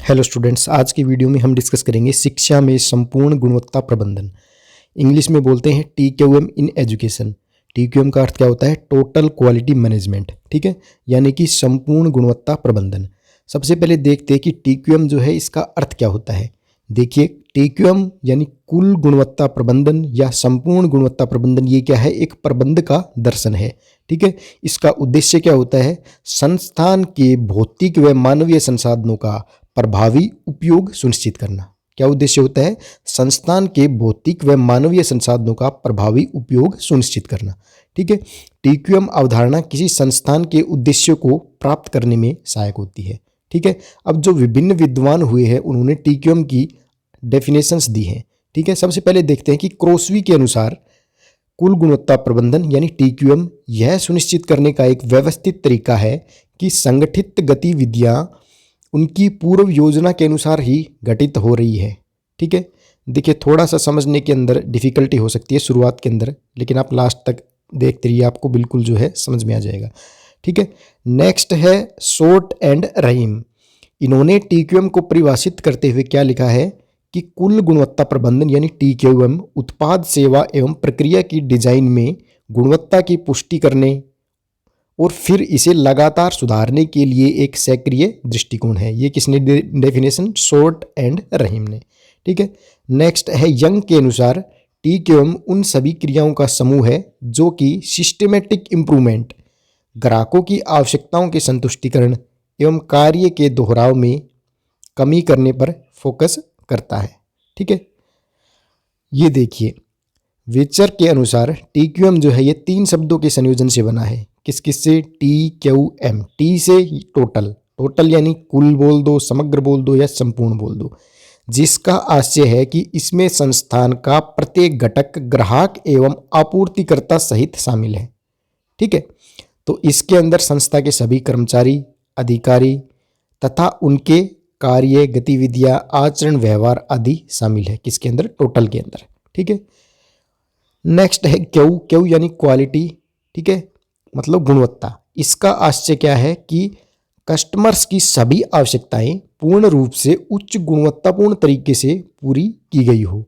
Hello students, आज की video में हम डिस्कस करेंगे शिक्षा में संपूर्ण गुणवत्ता प्रबंधन। इंग्लिश में बोलते हैं TQM इन एजुकेशन। TQM का अर्थ क्या होता है? Total quality management. ठीक है, यानी कि संपूर्ण गुणवत्ता प्रबंधन। सबसे पहले देखते हैं कि TQM जो है इसका अर्थ क्या होता है। देखिए, TQM यानी कुल गुणवत्ता प्रबंधन या संपूर्ण गुणवत्ता प्रबंधन, ये क्या है? एक प्रबंध का दर्शन है। ठीक है, इसका उद्देश्य क्या होता है? संस्थान के भौतिक व मानवीय संसाधनों का प्रभावी उपयोग सुनिश्चित करना। क्या उद्देश्य होता है? संस्थान के भौतिक व मानवीय संसाधनों का प्रभावी उपयोग सुनिश्चित करना। ठीक है, TQM अवधारणा किसी संस्थान के उद्देश्यों को प्राप्त करने में सहायक होती है। ठीक है, अब जो विभिन्न विद्वान हुए हैं उन्होंने TQM की डेफिनेशंस दी हैं। ठीक है, सबसे पहले देखते हैं कि क्रोस्वी के अनुसार कुल गुणवत्ता प्रबंधन यानी TQM यह सुनिश्चित करने का एक व्यवस्थित तरीका है कि संगठित गतिविधियां उनकी पूर्व योजना के अनुसार ही घटित हो रही है। ठीक है, देखिए थोड़ा सा समझने के अंदर डिफिकल्टी हो सकती है शुरुआत के अंदर, लेकिन आप लास्ट तक देखते रहिए, आपको बिल्कुल जो है समझ में आ जाएगा। ठीक है, नेक्स्ट है शॉर्ट एंड रहीम। इन्होंने TQM को परिभाषित करते हुए क्या लिखा है कि कुल गुणवत्ता प्रबंधन यानी TQM उत्पाद, सेवा एवं प्रक्रिया की डिजाइन में गुणवत्ता की पुष्टि करने और फिर इसे लगातार सुधारने के लिए एक सक्रिय दृष्टिकोण है। ये किसने डेफिनेशन? शॉर्ट एंड रहीम ने। ठीक है, नेक्स्ट है यंग के अनुसार TQM उन सभी क्रियाओं का समूह है जो कि सिस्टमेटिक इम्प्रूवमेंट, ग्राहकों की आवश्यकताओं के संतुष्टिकरण एवं कार्य के दोहराव में कमी करने पर फोकस करता है। ठीक है, ये देखिए वेचर के अनुसार TQM जो है ये 3 शब्दों के संयोजन से बना है। किस किस से? TQM। T से टोटल, टोटल यानी कुल बोल दो, समग्र बोल दो या संपूर्ण बोल दो, जिसका आशय है कि इसमें संस्थान का प्रत्येक घटक ग्राहक एवं आपूर्तिकर्ता सहित शामिल है। ठीक है, तो इसके अंदर संस्था के सभी कर्मचारी, अधिकारी तथा उनके कार्य, गतिविधियां, आचरण, व्यवहार आदि शामिल है। किसके अंदर? टोटल के अंदर। ठीक है, नेक्स्ट है क्यू यानी क्वालिटी। ठीक है, मतलब गुणवत्ता। इसका आशय क्या है कि कस्टमर्स की सभी आवश्यकताएं पूर्ण रूप से उच्च गुणवत्तापूर्ण तरीके से पूरी की गई हो।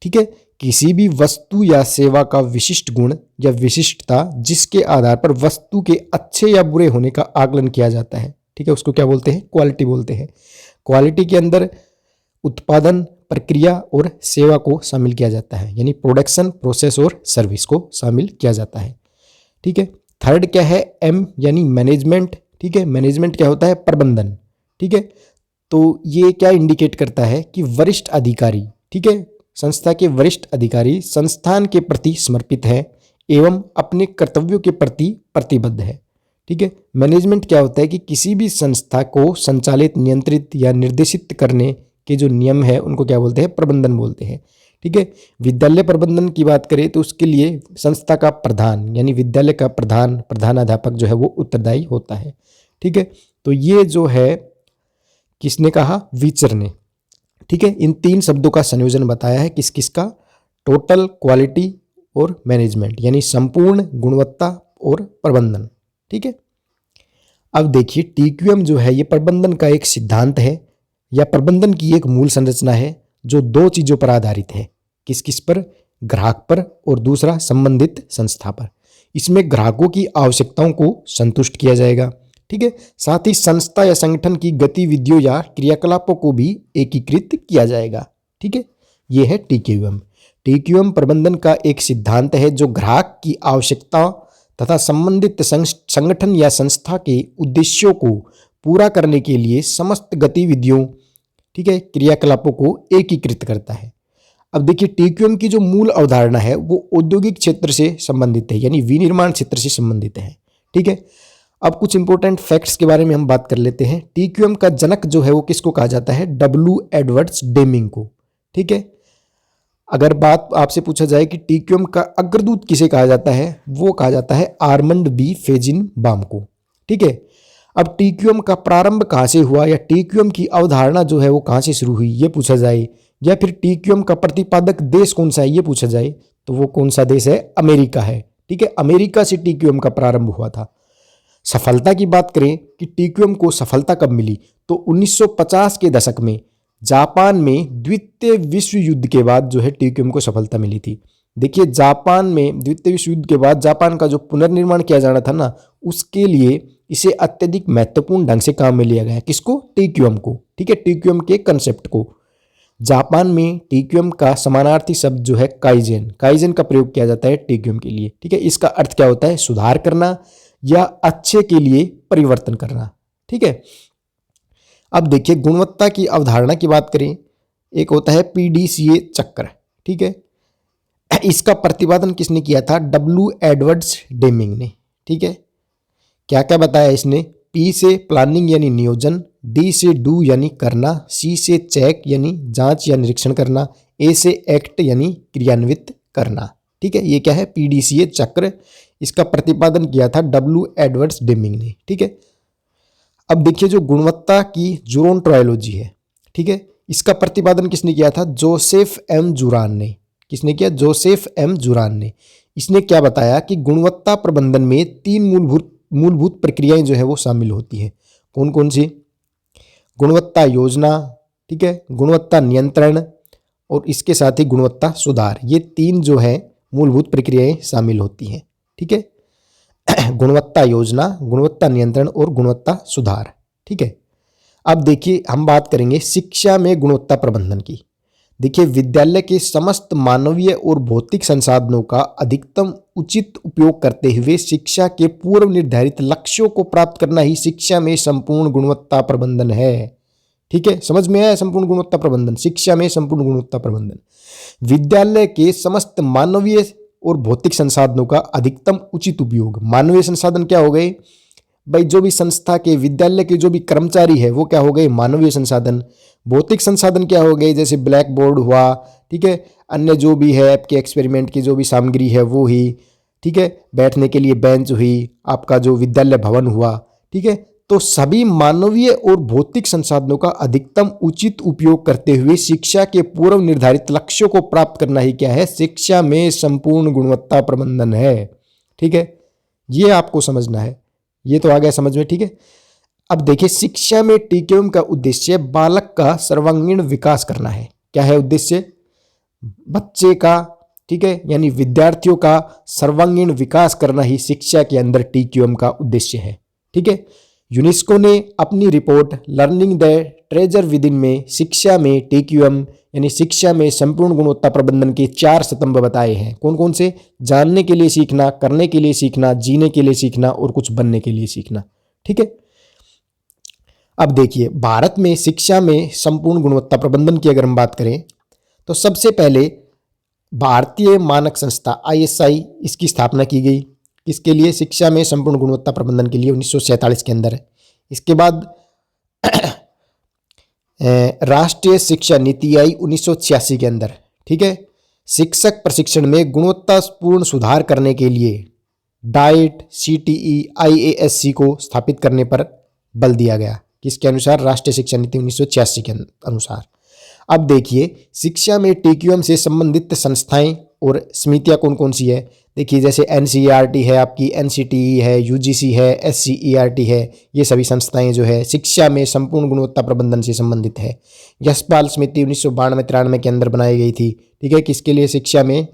ठीक है, किसी भी वस्तु या सेवा का विशिष्ट गुण या विशिष्टता जिसके आधार पर वस्तु के अच्छे या बुरे होने का आकलन किया जाता है। ठीक है, उसको क्या बोलते हैं? क्वालिटी बोलते हैं। क्वालिटी के अंदर उत्पादन, प्रक्रिया और सेवा को शामिल किया जाता है, यानी प्रोडक्शन, प्रोसेस और सर्विस को शामिल किया जाता है। ठीक है, थर्ड क्या है? M यानी मैनेजमेंट। ठीक है, मैनेजमेंट क्या होता है? प्रबंधन। ठीक है, तो ये क्या इंडिकेट करता है कि वरिष्ठ अधिकारी, ठीक है, संस्था के वरिष्ठ अधिकारी संस्थान के प्रति समर्पित है एवं अपने कर्तव्यों के प्रति प्रतिबद्ध है। ठीक है, मैनेजमेंट क्या होता है कि किसी भी संस्था को संचालित, नियंत्रित या निर्देशित करने के जो नियम है उनको क्या बोलते हैं? प्रबंधन बोलते हैं। ठीक है, विद्यालय प्रबंधन की बात करें तो उसके लिए संस्था का प्रधान यानी विद्यालय का प्रधानाध्यापक जो है वो उत्तरदायी होता है। ठीक है, तो ये जो है किसने कहा? विचर ने। ठीक है, इन 3 शब्दों का संयोजन बताया है किस किस का? टोटल, क्वालिटी और मैनेजमेंट, यानी संपूर्ण गुणवत्ता और प्रबंधन। ठीक है, अब देखिए TQM जो है ये प्रबंधन का एक सिद्धांत है या प्रबंधन की एक मूल संरचना है जो 2 चीजों पर आधारित है। किस किस पर? ग्राहक पर और दूसरा संबंधित संस्था पर। इसमें ग्राहकों की आवश्यकताओं को संतुष्ट किया जाएगा। ठीक है, साथ ही संस्था या संगठन की गतिविधियों या क्रियाकलापों को भी एकीकृत किया जाएगा। ठीक है, यह है TQM। TQM प्रबंधन का एक सिद्धांत है जो ग्राहक की आवश्यकता तथा संबंधित संगठन या संस्था के उद्देश्यों को पूरा करने के लिए समस्त गतिविधियों, ठीक है, क्रियाकलापों को एकीकृत करता है। अब देखिए TQM की जो मूल अवधारणा है वो औद्योगिक क्षेत्र से संबंधित है, यानी विनिर्माण क्षेत्र से संबंधित है। ठीक है, अब कुछ इंपॉर्टेंट फैक्ट्स के बारे में हम बात कर लेते हैं। TQM का जनक जो है वो किसको कहा जाता है? W. एडवर्ड्स डेमिंग को। ठीक है, अगर बात आपसे पूछा जाए कि TQM का अग्रदूत किसे कहा जाता है, वो कहा जाता है आर्मंड B. फेजिनबाम को। ठीक है, अब TQM का प्रारंभ कहाँ से हुआ या TQM की अवधारणा जो है वो कहाँ से शुरू हुई ये पूछा जाए, या फिर TQM का प्रतिपादक देश कौन सा है ये पूछा जाए, तो वो कौन सा देश है? अमेरिका है। ठीक है, अमेरिका से TQM का प्रारंभ हुआ था। सफलता की बात करें कि टीक्यूएम को सफलता कब मिली, तो 1950 के दशक में जापान में द्वितीय विश्व युद्ध के बाद जो है टीक्यूएम को सफलता मिली थी। देखिए, जापान में द्वितीय विश्व युद्ध के बाद जापान का जो पुनर्निर्माण किया जाना था ना, उसके लिए इसे अत्यधिक महत्वपूर्ण ढंग से काम में लिया गया। किसको? टीक्यूएम को। ठीक है, टीक्यूएम के कंसेप्ट को। जापान में टीक्यूएम का समानार्थी शब्द जो है काइजेन, काइजेन का प्रयोग किया जाता है टीक्यूएम के लिए। ठीक है, इसका अर्थ क्या होता है? सुधार करना या अच्छे के लिए परिवर्तन करना। ठीक है, अब देखिए गुणवत्ता की अवधारणा की बात करें, एक होता है पीडीसीए चक्र। ठीक है, इसका प्रतिपादन किसने किया था? डब्ल्यू एडवर्ड्स डेमिंग ने। ठीक है, क्या क्या बताया इसने? पी से प्लानिंग यानी नियोजन, डी से डू यानी करना, सी से चेक यानी जांच या निरीक्षण करना, ए से एक्ट यानी क्रियान्वित करना। ठीक है, ये क्या है? पीडीसीए चक्र। इसका प्रतिपादन किया था डब्ल्यू एडवर्ड्स डेमिंग ने। ठीक है, अब देखिए जो गुणवत्ता की जूरोंटोलॉजी है, ठीक है, इसका प्रतिपादन किसने किया था? जोसेफ एम जुरान ने। किसने किया? जोसेफ एम जुरान ने। इसने क्या बताया कि गुणवत्ता प्रबंधन में 3 मूलभूत प्रक्रियाएं जो है वो शामिल होती हैं। कौन कौन सी? गुणवत्ता योजना, ठीक है, गुणवत्ता नियंत्रण और इसके साथ ही गुणवत्ता सुधार। ये 3 जो है मूलभूत प्रक्रियाएं शामिल होती हैं। ठीक है, गुणवत्ता योजना, गुणवत्ता नियंत्रण और गुणवत्ता सुधार। ठीक है, अब देखिए हम बात करेंगे शिक्षा में गुणवत्ता प्रबंधन की। देखिए, विद्यालय के समस्त मानवीय और भौतिक संसाधनों का अधिकतम उचित उपयोग करते हुए शिक्षा के पूर्व निर्धारित लक्ष्यों को प्राप्त करना ही शिक्षा में संपूर्ण गुणवत्ता प्रबंधन है। ठीक है, समझ में आया? संपूर्ण गुणवत्ता प्रबंधन, शिक्षा में संपूर्ण गुणवत्ता प्रबंधन। विद्यालय के समस्त मानवीय और भौतिक संसाधनों का अधिकतम उचित उपयोग। मानवीय संसाधन क्या हो गए भाई? जो भी संस्था के, विद्यालय के जो भी कर्मचारी है वो क्या हो गए? मानवीय संसाधन। भौतिक संसाधन क्या हो गए? जैसे ब्लैक बोर्ड हुआ, ठीक है, अन्य जो भी है आपके एक्सपेरिमेंट की जो भी सामग्री है वो ही, ठीक है, बैठने के लिए बेंच हुई, आपका जो विद्यालय भवन हुआ। ठीक है, तो सभी मानवीय और भौतिक संसाधनों का अधिकतम उचित उपयोग करते हुए शिक्षा के पूर्व निर्धारित लक्ष्यों को प्राप्त करना ही क्या है? शिक्षा में संपूर्ण गुणवत्ता प्रबंधन है। ठीक है, ये आपको समझना है। ये तो आ गया समझ में। ठीक है, अब देखिए शिक्षा में टीक्यूएम का उद्देश्य बालक का सर्वांगीण विकास करना है। क्या है उद्देश्य? बच्चे का, ठीक है, यानी विद्यार्थियों का सर्वांगीण विकास करना ही शिक्षा के अंदर टीक्यूएम का उद्देश्य है। ठीक है, यूनेस्को ने अपनी report learning the treasure with in में शिक्षा में टीक्यूएम यानी शिक्षा में संपूर्ण गुणवत्ता प्रबंधन के 4 स्तंभ बताए हैं। कौन कौन से? जानने के लिए सीखना, करने के लिए सीखना, जीने के लिए सीखना और कुछ बनने के लिए सीखना। ठीक है, अब देखिए भारत में शिक्षा में संपूर्ण गुणवत्ता प्रबंधन की अगर हम बात करें तो सबसे पहले भारतीय मानक संस्था ISI इसकी स्थापना की गई। किसके लिए? शिक्षा में संपूर्ण गुणवत्ता प्रबंधन के लिए 1947 के अंदर। इसके बाद राष्ट्रीय शिक्षा नीति आई 1986 के अंदर। ठीक है, शिक्षक प्रशिक्षण में गुणवत्तापूर्ण सुधार करने के लिए डाइट, CTE, IASC को स्थापित करने पर बल दिया गया। किसके अनुसार? राष्ट्रीय शिक्षा नीति 1986 के अनुसार। अब देखिए शिक्षा में टीक्यूएम से संबंधित संस्थाएं और समितियां कौन कौन सी है? देखिए जैसे NCERT है, आपकी NCTE है, UGC है, SCERT है। ये सभी संस्थाएं जो है शिक्षा में संपूर्ण गुणवत्ता प्रबंधन से संबंधित है। यशपाल समिति 1992-93 के अंदर बनाई गई थी। ठीक है, किसके लिए? शिक्षा में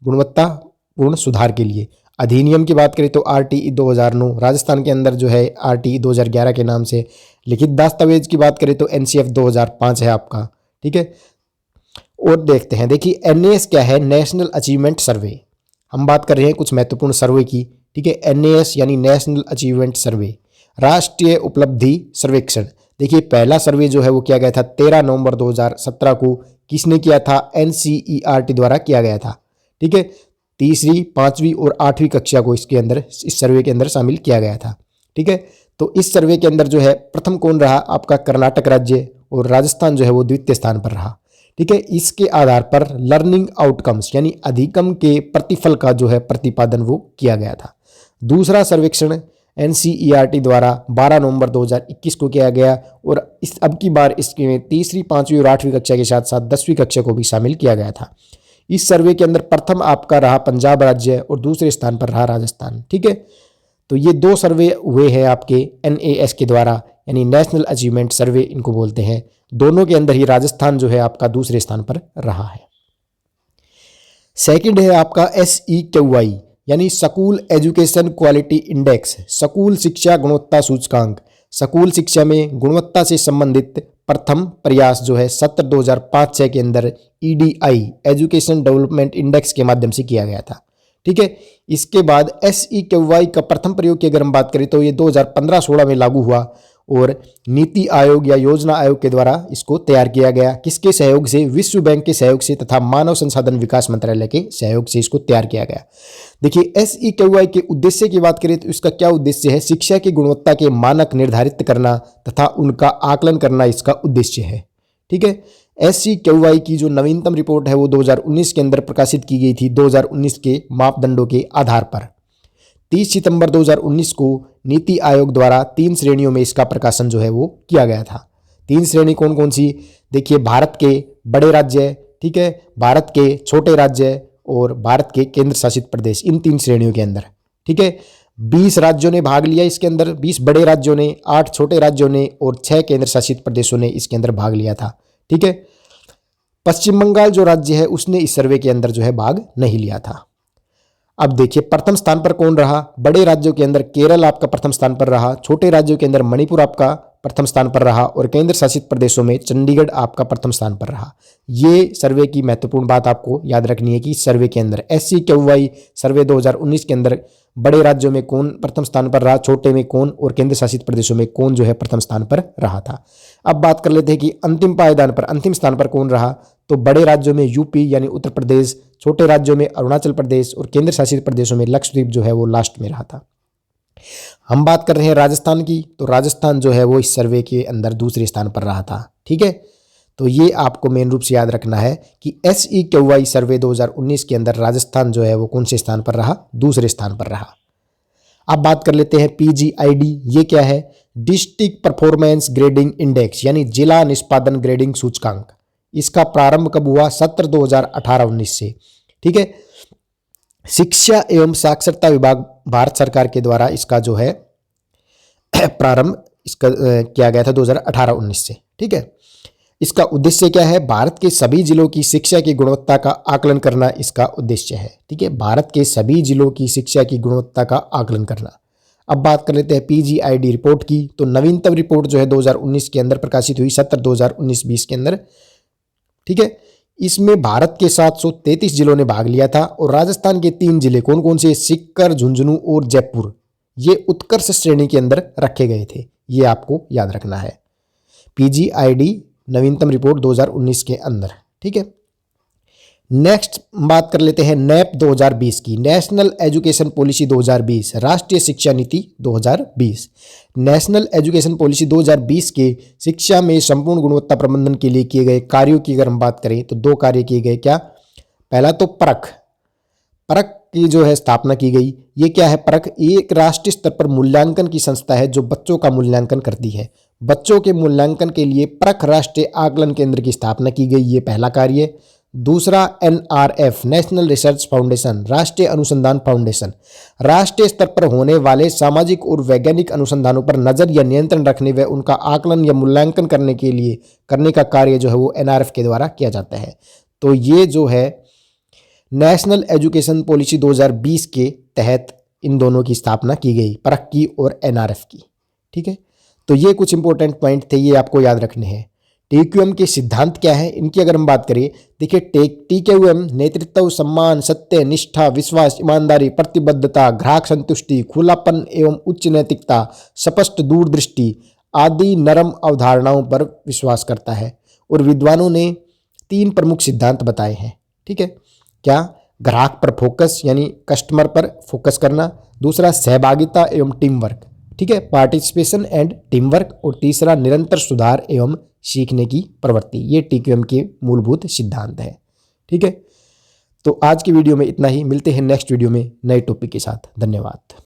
गुणवत्तापूर्ण सुधार के लिए। अधिनियम की बात करें तो RTE 2009, राजस्थान के अंदर जो है RTE 2011 के नाम से। लिखित दस्तावेज की बात करें तो NCF 2005 है आपका। ठीक है, और देखते हैं, देखिए NAS क्या है? नेशनल अचीवमेंट सर्वे। हम बात कर रहे हैं कुछ महत्वपूर्ण सर्वे की। ठीक है, NAS यानी नेशनल अचीवमेंट सर्वे, राष्ट्रीय उपलब्धि सर्वेक्षण। देखिए पहला सर्वे जो है वो किया गया था 13 नवंबर 2017 को। किसने किया था? NCERT द्वारा किया गया था। ठीक है, 3री, 5वीं और 8वीं कक्षा को इसके अंदर, इस सर्वे के अंदर शामिल किया गया था। ठीक है, तो इस सर्वे के अंदर जो है प्रथम कौन रहा? आपका कर्नाटक राज्य, और राजस्थान जो है वो द्वितीय स्थान पर रहा। ठीक है, इसके आधार पर लर्निंग आउटकम्स यानी अधिगम के प्रतिफल का जो है प्रतिपादन वो किया गया था। दूसरा सर्वेक्षण NCERT द्वारा 12 नवंबर 2021 को किया गया, और इस अब की बार इसके 3री, 5वीं और 8वीं कक्षा के साथ साथ 10वीं कक्षा को भी शामिल किया गया था। इस सर्वे के अंदर प्रथम आपका रहा पंजाब राज्य और दूसरे स्थान पर रहा राजस्थान। ठीक है, तो ये 2 सर्वे हुए हैं आपके NAS के द्वारा, यानी नेशनल अचीवमेंट सर्वे इनको बोलते हैं। दोनों के अंदर ही राजस्थान जो है आपका दूसरे स्थान पर रहा है। सेकंड है आपका SEQI यानी school education quality index, school शिक्षा गुणवत्ता सूचकांक। स्कूल शिक्षा में गुणवत्ता से संबंधित प्रथम प्रयास जो है सत्र 2005-6 के अंदर EDI एजुकेशन डेवलपमेंट इंडेक्स के माध्यम से किया गया था। ठीक है, इसके बाद SEQI का प्रथम प्रयोग की अगर हम बात करें तो ये 2015-16 में लागू हुआ और नीति आयोग या योजना आयोग के द्वारा इसको तैयार किया गया। किसके सहयोग से? विश्व बैंक के सहयोग से तथा मानव संसाधन विकास मंत्रालय के सहयोग से इसको तैयार किया गया। देखिए, SEQI के उद्देश्य की बात करें तो इसका क्या उद्देश्य है? शिक्षा की गुणवत्ता के मानक निर्धारित करना तथा उनका आकलन करना इसका उद्देश्य है। ठीक है, SEQI की जो नवीनतम रिपोर्ट है वो 2019 के अंदर प्रकाशित की गई थी 2019 के मापदंडों के आधार पर। 30 सितंबर 2019 को नीति आयोग द्वारा 3 श्रेणियों में इसका प्रकाशन जो है वो किया गया था। 3 श्रेणी कौन कौन सी? देखिए, भारत के बड़े राज्य, ठीक है, भारत के छोटे राज्य और भारत के केंद्र शासित प्रदेश, इन 3 श्रेणियों के अंदर। ठीक है, 20 राज्यों ने भाग लिया इसके अंदर, 20 बड़े राज्यों ने, 8 छोटे राज्यों ने और 6 केंद्र शासित प्रदेशों ने इसके अंदर भाग लिया था। ठीक है, पश्चिम बंगाल जो राज्य है उसने इस सर्वे के अंदर जो है भाग नहीं लिया था। अब देखिए, प्रथम स्थान पर कौन रहा? बड़े राज्यों के अंदर केरल आपका प्रथम स्थान पर रहा, छोटे राज्यों के अंदर मणिपुर आपका प्रथम स्थान पर रहा और केंद्र शासित प्रदेशों में चंडीगढ़ आपका प्रथम स्थान पर रहा। ये सर्वे की महत्वपूर्ण बात आपको याद रखनी है कि सर्वे के अंदर SEQI सर्वे 2019 के अंदर बड़े राज्यों में कौन प्रथम स्थान पर रहा, छोटे में कौन और केंद्र शासित प्रदेशों में कौन जो है प्रथम स्थान पर रहा था। अब बात कर लेते हैं कि अंतिम पायदान पर अंतिम स्थान पर कौन रहा। तो बड़े राज्यों में UP यानी उत्तर प्रदेश, छोटे राज्यों में अरुणाचल प्रदेश और केंद्र शासित प्रदेशों में लक्षद्वीप जो है वो लास्ट में रहा था। हम बात कर रहे हैं राजस्थान की, तो राजस्थान जो है वो इस सर्वे के अंदर दूसरे स्थान पर रहा था। ठीक है, तो ये आपको मेन रूप से याद रखना है कि SEQI सर्वे 2019 के अंदर राजस्थान जो है वो कौन से स्थान पर रहा? दूसरे स्थान पर रहा। अब बात कर लेते हैं PGID। ये क्या है? डिस्ट्रिक्ट परफॉर्मेंस ग्रेडिंग इंडेक्स यानी जिला निष्पादन ग्रेडिंग सूचकांक। इसका प्रारंभ कब हुआ? सत्र 2018-19 से। ठीक है, शिक्षा एवं साक्षरता विभाग भारत सरकार के द्वारा इसका जो है प्रारंभ इसका किया गया था 2018-19 से। ठीक है, इसका उद्देश्य क्या है? भारत के सभी जिलों की शिक्षा की गुणवत्ता का आकलन करना इसका उद्देश्य है। ठीक है, भारत के सभी जिलों की शिक्षा की गुणवत्ता का आकलन करना। अब बात कर लेते हैं PGID रिपोर्ट की। तो नवीनतम रिपोर्ट जो है 2019 के अंदर प्रकाशित हुई, सत्र 2019-20 के अंदर। ठीक है, इसमें भारत के 733 जिलों ने भाग लिया था और राजस्थान के 3 जिले कौन कौन से? सीकर, झुंझुनू और जयपुर, ये उत्कर्ष श्रेणी के अंदर रखे गए थे। ये आपको याद रखना है। PGID नवीनतम रिपोर्ट 2019 के अंदर। ठीक है, नेक्स्ट बात कर लेते हैं NEP 2020 की, नेशनल एजुकेशन पॉलिसी 2020, राष्ट्रीय शिक्षा नीति 2020। नेशनल एजुकेशन पॉलिसी 2020 के शिक्षा में संपूर्ण गुणवत्ता प्रबंधन के लिए किए गए कार्यों की अगर हम बात करें तो 2 कार्य किए गए। क्या? पहला तो परख की जो है स्थापना की गई। ये क्या है? परख एक राष्ट्रीय स्तर पर मूल्यांकन की संस्था है जो बच्चों का मूल्यांकन करती है। बच्चों के मूल्यांकन के लिए परख राष्ट्रीय आकलन केंद्र की स्थापना की गई, ये पहला कार्य। दूसरा NRF नेशनल रिसर्च फाउंडेशन, राष्ट्रीय अनुसंधान फाउंडेशन, राष्ट्रीय स्तर पर होने वाले सामाजिक और वैज्ञानिक अनुसंधानों पर नजर या नियंत्रण रखने व उनका आकलन या मूल्यांकन करने का कार्य जो है वो NRF के द्वारा किया जाता है। तो ये जो है नेशनल एजुकेशन पॉलिसी 2020 के तहत इन दोनों की स्थापना की गई, परख की और NRF की। ठीक है, तो ये कुछ इंपॉर्टेंट पॉइंट थे, ये आपको याद रखने हैं। TQM के सिद्धांत क्या है, इनकी अगर हम बात करें, देखिए TQM नेतृत्व, सम्मान, सत्य, निष्ठा, विश्वास, ईमानदारी, प्रतिबद्धता, ग्राहक संतुष्टि, खुलापन एवं उच्च नैतिकता, स्पष्ट दूरदृष्टि आदि नरम अवधारणाओं पर विश्वास करता है। और विद्वानों ने 3 प्रमुख सिद्धांत बताए हैं। ठीक है, क्या? ग्राहक पर फोकस यानी कस्टमर पर फोकस करना, दूसरा सहभागिता एवं टीम वर्क, ठीक है, पार्टिसिपेशन एंड टीम वर्क, और तीसरा निरंतर सुधार एवं सीखने की प्रवृत्ति। ये TQM के मूलभूत सिद्धांत है। ठीक है, तो आज की वीडियो में इतना ही। मिलते हैं नेक्स्ट वीडियो में नए टॉपिक के साथ। धन्यवाद।